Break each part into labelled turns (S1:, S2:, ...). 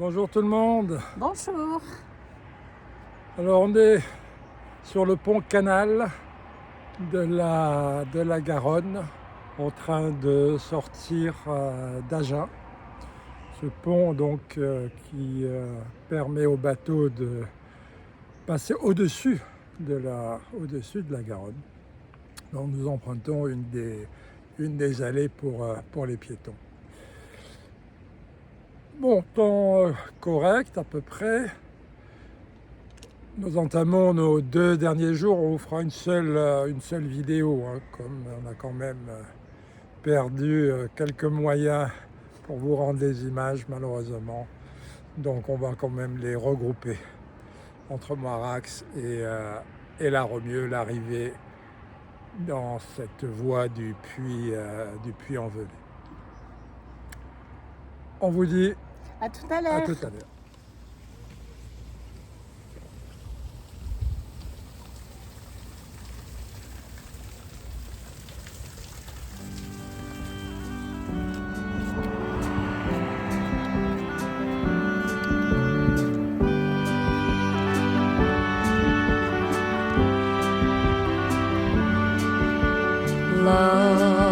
S1: Bonjour tout le monde.
S2: Bonjour.
S1: Alors on est sur le pont canal de la Garonne en train de sortir d'Agen. Ce pont donc qui permet aux bateaux de passer au-dessus de la Garonne. Donc nous empruntons une des allées pour les piétons. Bon, temps correct à peu près. Nous entamons nos 2 derniers jours, on vous fera une seule vidéo, hein, comme on a quand même perdu quelques moyens pour vous rendre des images malheureusement. Donc on va quand même les regrouper entre Moirax et La Romieu, l'arrivée dans cette voie du puits envelé. On vous dit
S2: À tout à
S1: à
S2: l'heure.
S1: tout à l'heure.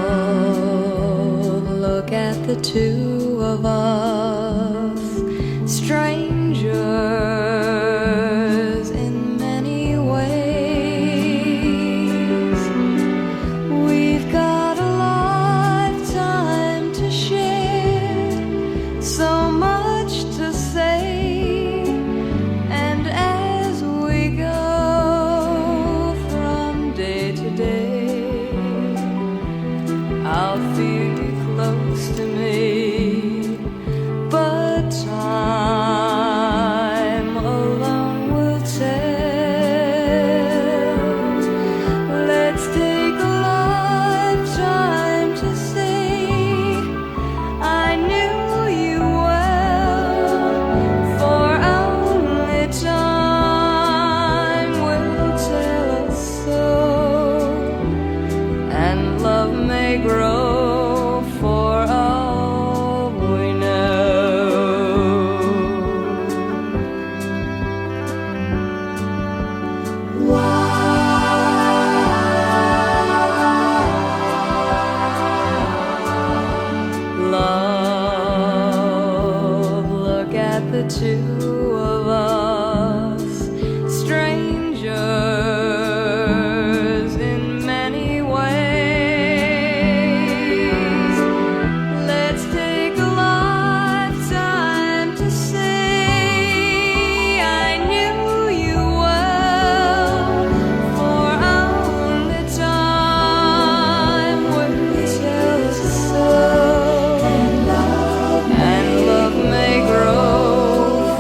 S3: Love, look at the two of us, strangers in many ways. We've got a lifetime to share, so much to say, and as we go from day to day, I'll feel you close to me, but time alone will tell. Let's take a lifetime to see. I knew you well, for only time will tell us so, and love may grow for all we know. Love, look at the two of us, strangers in many ways. Let's take a lifetime to say I knew you well, for only time will tell us so, and love may grow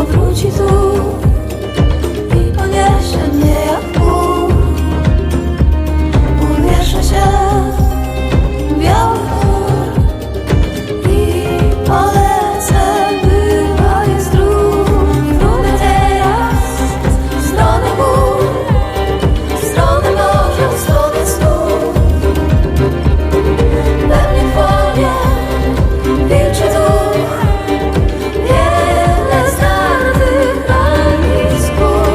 S3: powróci tu i poniesie mnie jak pół. Uwieszę się w biały chmur i polecę, bywa jest dróg. Wrócę teraz w stronę gór, w stronę morza, w stronę snów. We mnie twoje wilczy duch, wiele znartych granic pól.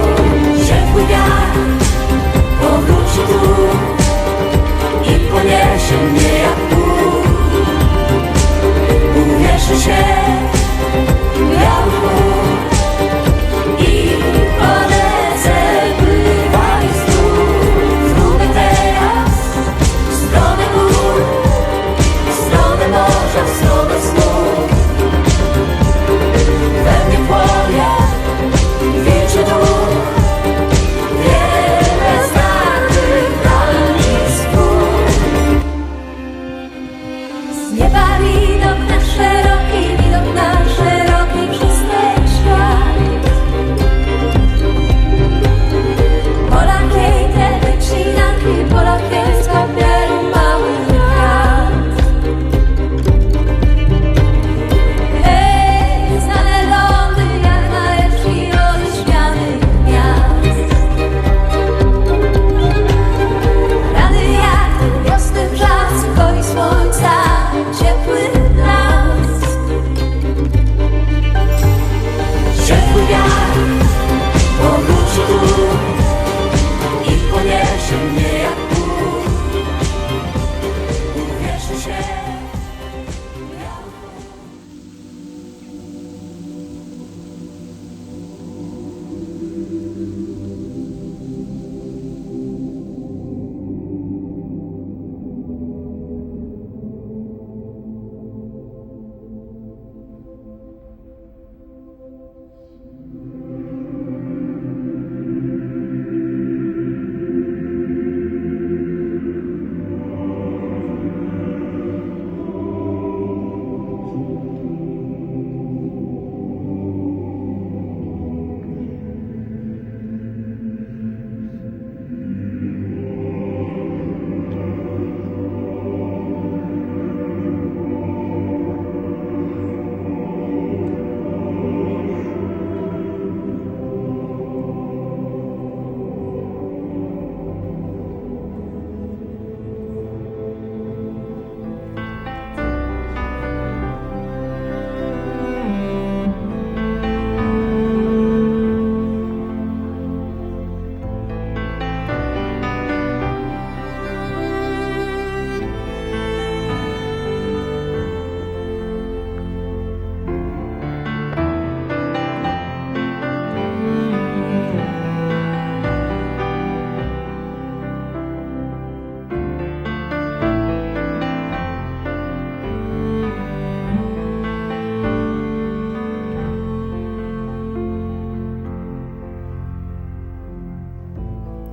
S3: Ciepły wiatr powróci tu i poniesie mnie jak pół. Uwierzy się w biały chmur i polecę, bywa i znów. Wrócę teraz w stronę gór, w stronę morza, w stronę snów. We mnie płonie wilczy duch, wiele znartych granic pól. Z nieba widok na szeroki przystęp świat. Pola kiejte wycinanki, pola kiej z papieru małych krat. Hej, znane lądy jak na reszki roześmianych gwiazd. Rany jak ten wiosny wrzask, goi słońca ciepły blask. Ciepły wiatr powróci tu i poniesie mnie jak pół. Uwierzy się w biały chmur.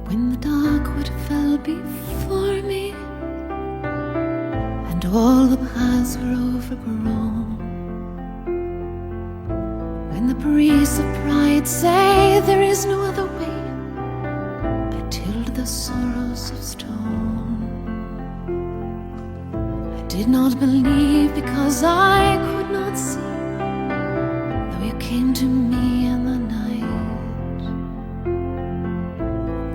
S3: When the darkwood fell before me and all the paths were overgrown, when the priests of pride say there is no other way, I tilled the sorrows of stone. I did not believe because I could not see, though you came to me in the night.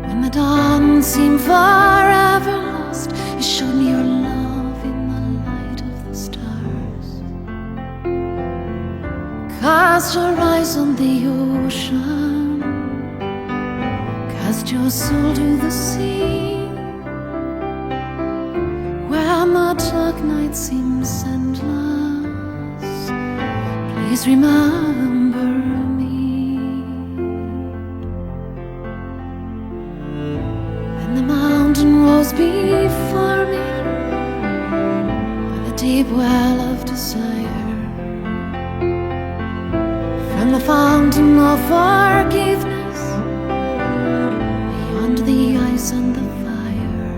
S3: When the dawn seemed forever lost, you showed me your love in the light of the stars. Cast your eyes on the ocean, cast your soul to the sea. When the dark night seems endless, please remember me. And the mountain rose before me by the deep well of desire. From the fountain of forgiveness, beyond the ice and the fire.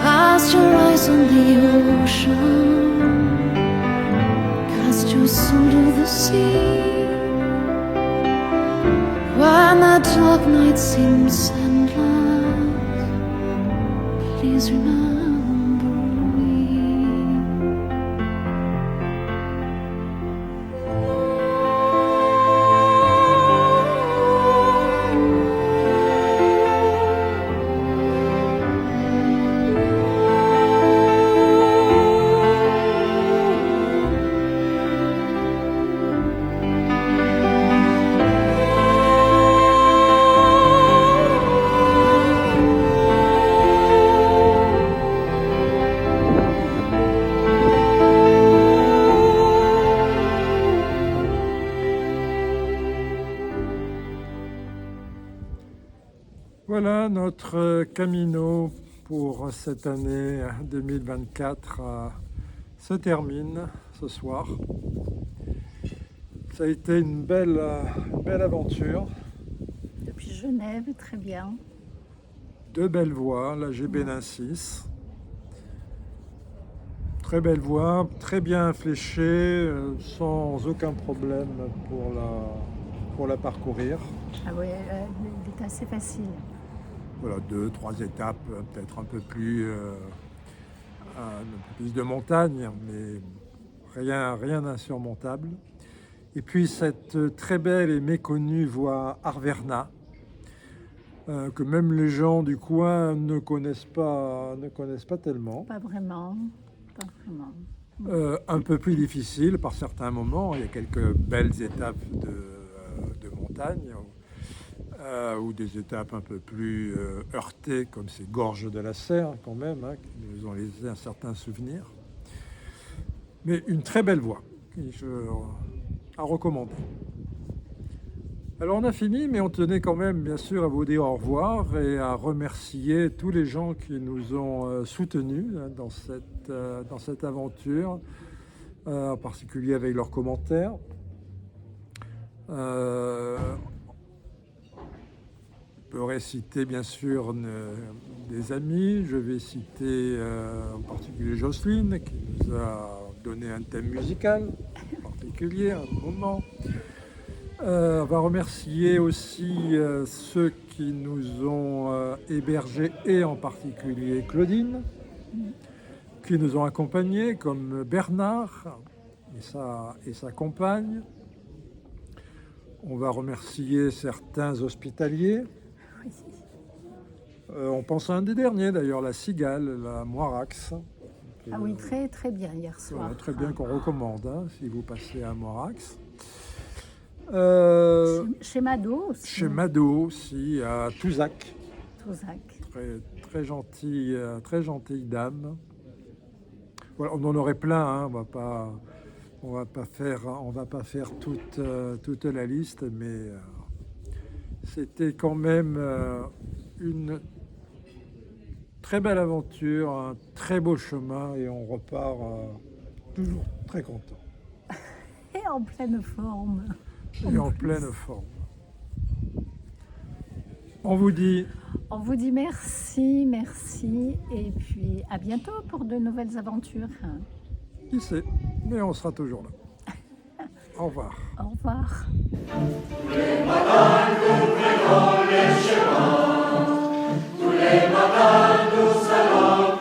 S3: Cast your eyes on the ocean, cast your salt of the sea. When the dark night seems endless, please remember me.
S1: Voilà, notre Camino pour cette année 2024 se termine ce soir. Ça a été une belle aventure.
S2: Depuis Genève, très bien.
S1: Deux belles voix, la GB Bénin-6. Très belle voix, très bien fléchée, sans aucun problème pour la parcourir.
S2: Ah oui, elle est assez facile.
S1: Voilà, 2-3 étapes, peut-être un peu plus de montagne, mais rien d'insurmontable. Et puis cette très belle et méconnue voie Arverna, que même les gens du coin ne connaissent pas tellement.
S2: Pas vraiment.
S1: Un peu plus difficile par certains moments. Il y a quelques belles étapes de montagne, ou des étapes un peu plus heurtées, comme ces gorges de la Serre, quand même, hein, qui nous ont laissé un certain souvenir. Mais une très belle voie, à recommander. Alors on a fini, mais on tenait quand même, bien sûr, à vous dire au revoir et à remercier tous les gens qui nous ont soutenus dans cette aventure, en particulier avec leurs commentaires. Je pourrais citer bien sûr des amis. Je vais citer en particulier Jocelyne qui nous a donné un thème musical en particulier à un moment. On va remercier aussi ceux qui nous ont hébergés et en particulier Claudine qui nous ont accompagnés comme Bernard et sa compagne. On va remercier certains hospitaliers. On pense à un des derniers d'ailleurs, la Cigale, la Moirax.
S2: Ah oui, très très bien hier soir.
S1: Voilà, très bien, qu'on recommande hein, si vous passez à Moirax.
S2: Chez Mado aussi.
S1: Chez Mado aussi, à Touzac. Très gentille dame. Voilà, on en aurait plein, hein, on va pas faire toute la liste, mais c'était quand même une très belle aventure, un très beau chemin et on repart toujours très content.
S2: Et en pleine forme.
S1: Pleine forme. On vous dit
S2: merci, et puis à bientôt pour de nouvelles aventures.
S1: Qui sait, mais on sera toujours là. Au revoir.
S2: Au revoir.
S4: Tous les matins, nous prenons les chemins. Tous les matins, nous allons